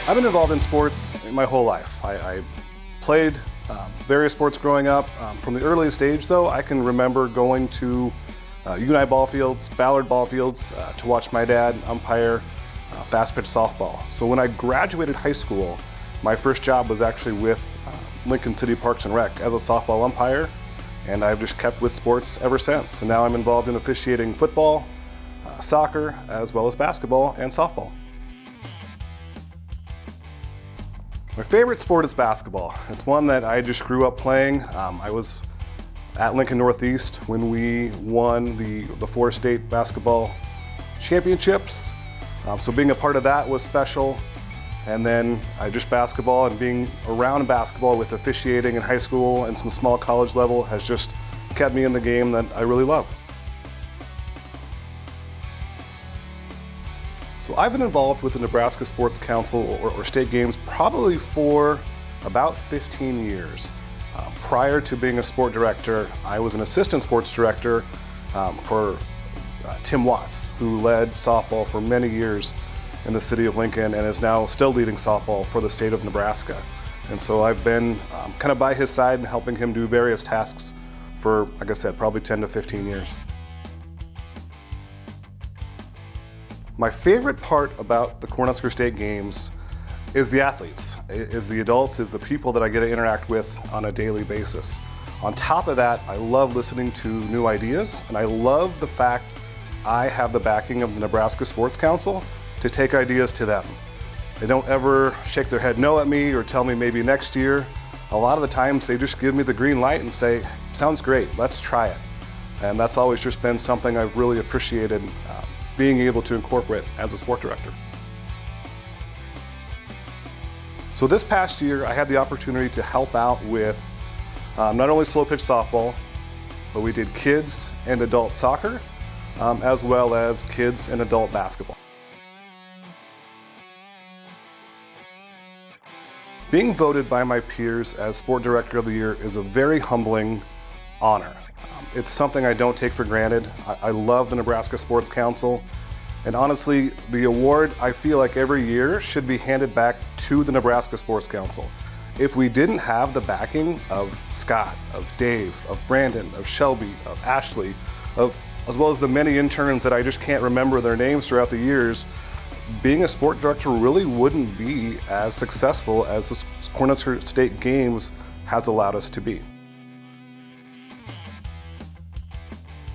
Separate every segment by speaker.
Speaker 1: I've been involved in sports my whole life. I played various sports growing up. From the earliest age, though, I can remember going to UNI ball fields, Ballard ball fields, to watch my dad umpire fast pitch softball. So when I graduated high school, my first job was actually with Lincoln City Parks and Rec as a softball umpire, and I've just kept with sports ever since. So now I'm involved in officiating football, soccer, as well as basketball and softball. My favorite sport is basketball. It's one that I just grew up playing. I was at Lincoln Northeast when we won the 4 state basketball championships. So being a part of that was special. And then just basketball and being around basketball with officiating in high school and some small college level has just kept me in the game that I really love. So I've been involved with the Nebraska Sports Council or state games probably for about 15 years. Prior to being a sport director, I was an assistant sports director for Tim Watts, who led softball for many years in the city of Lincoln and is now still leading softball for the state of Nebraska. And so I've been kind of by his side and helping him do various tasks for, like I said, probably 10 to 15 years. My favorite part about the Cornhusker State Games is the athletes, is the adults, is the people that I get to interact with on a daily basis. On top of that, I love listening to new ideas, and I love the fact I have the backing of the Nebraska Sports Council to take ideas to them. They don't ever shake their head no at me or tell me maybe next year. A lot of the times they just give me the green light and say, sounds great, let's try it. And that's always just been something I've really appreciated being able to incorporate as a sport director. So this past year, I had the opportunity to help out with not only slow pitch softball, but we did kids and adult soccer, as well as kids and adult basketball. Being voted by my peers as Sport Director of the Year is a very humbling honor. It's something I don't take for granted. I love the Nebraska Sports Council, and honestly, the award I feel like every year should be handed back to the Nebraska Sports Council. If we didn't have the backing of Scott, of Dave, of Brandon, of Shelby, of Ashley, as well as the many interns that I just can't remember their names throughout the years, being a sport director really wouldn't be as successful as the Cornhusker State Games has allowed us to be.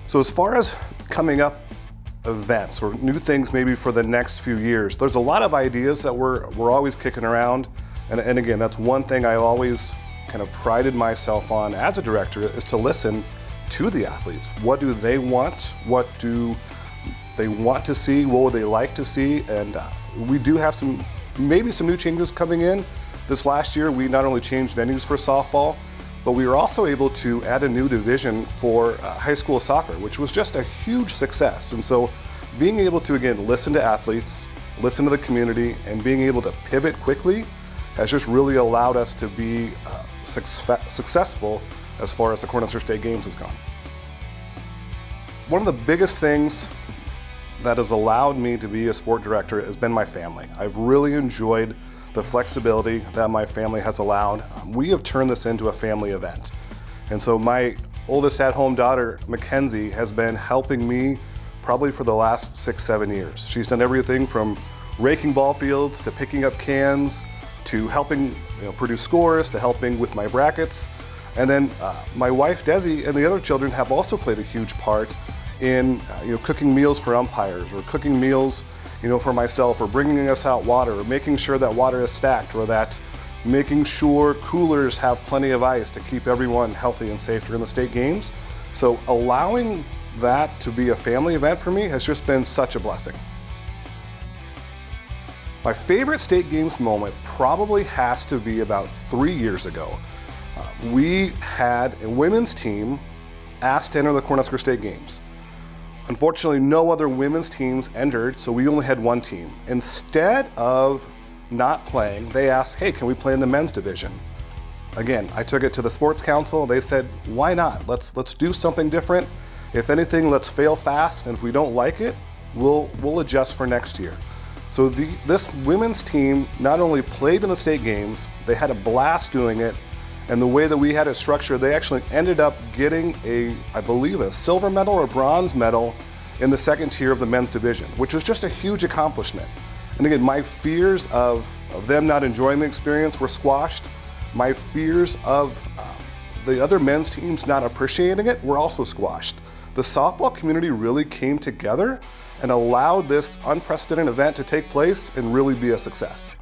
Speaker 1: So as far as coming up events or new things maybe for the next few years, there's a lot of ideas that we're always kicking around. And again, that's one thing I always kind of prided myself on as a director, is to listen to the athletes. What do they want? What do they want to see? What would they like to see? And we do have maybe some new changes coming in. This last year, we not only changed venues for softball, but we were also able to add a new division for high school soccer, which was just a huge success. And so being able to, again, listen to athletes, listen to the community, and being able to pivot quickly has just really allowed us to be successful as far as the Cornhusker State Games has gone. One of the biggest things that has allowed me to be a sport director has been my family. I've really enjoyed the flexibility that my family has allowed. We have turned this into a family event. And so my oldest at-home daughter, Mackenzie, has been helping me probably for the last 6-7 years. She's done everything from raking ball fields to picking up cans to helping produce scores to helping with my brackets. And then my wife, Desi, and the other children have also played a huge part in cooking meals for umpires or cooking meals for myself, or bringing us out water, or making sure that water is stacked, or that making sure coolers have plenty of ice to keep everyone healthy and safe during the state games. So allowing that to be a family event for me has just been such a blessing. My favorite state games moment probably has to be about 3 years ago. We had a women's team asked to enter the Cornhusker State Games. Unfortunately, no other women's teams entered, so we only had one team. Instead of not playing, they asked, hey, can we play in the men's division? Again, I took it to the Sports Council. They said, why not? Let's do something different. If anything, let's fail fast, and if we don't like it, we'll adjust for next year. So this women's team not only played in the state games, they had a blast doing it, and the way that we had it structured, they actually ended up getting I believe a silver medal or bronze medal in the second tier of the men's division, which was just a huge accomplishment. And again, my fears of them not enjoying the experience were squashed. My fears of the other men's teams not appreciating it were also squashed. The softball community really came together and allowed this unprecedented event to take place and really be a success.